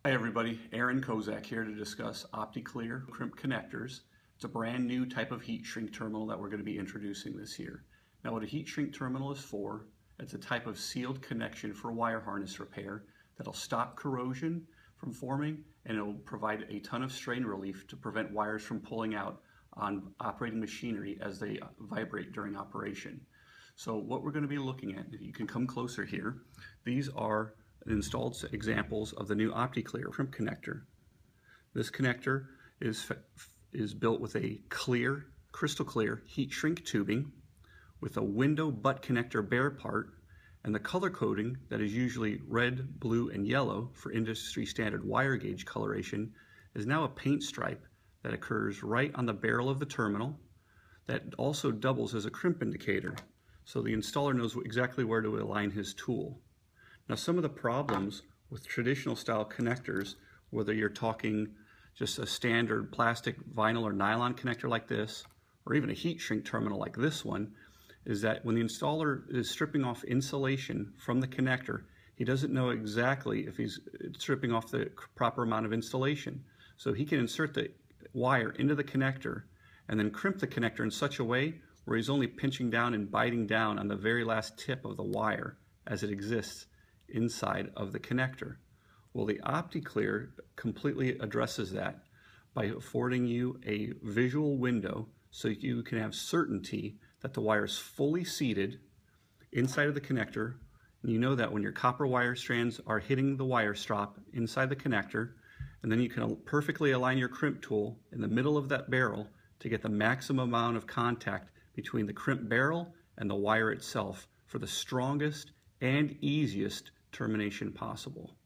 Hi everybody, Aaron Kozak here to discuss OptiClear Crimp connectors. It's a brand new type of heat shrink terminal that we're going to be introducing this year. Now what a heat shrink terminal is for, it's a type of sealed connection for wire harness repair that'll stop corrosion from forming, and it'll provide a ton of strain relief to prevent wires from pulling out on operating machinery as they vibrate during operation. So what we're going to be looking at, you can come closer here, these are installed examples of the new OptiClear Crimp connector. This connector is built with a clear, crystal clear heat shrink tubing with a window butt connector bare part, and the color coding that is usually red, blue, and yellow for industry standard wire gauge coloration is now a paint stripe that occurs right on the barrel of the terminal that also doubles as a crimp indicator, so the installer knows exactly where to align his tool. Now, some of the problems with traditional style connectors, whether you're talking just a standard plastic, vinyl, or nylon connector like this, or even a heat shrink terminal like this one, is that when the installer is stripping off insulation from the connector, he doesn't know exactly if he's stripping off the proper amount of insulation. So he can insert the wire into the connector and then crimp the connector in such a way where he's only pinching down and biting down on the very last tip of the wire as it exists inside of the connector. Well, the OptiClear completely addresses that by affording you a visual window so you can have certainty that the wire is fully seated inside of the connector, and you know that when your copper wire strands are hitting the wire strop inside the connector, and then you can perfectly align your crimp tool in the middle of that barrel to get the maximum amount of contact between the crimp barrel and the wire itself for the strongest and easiest termination possible.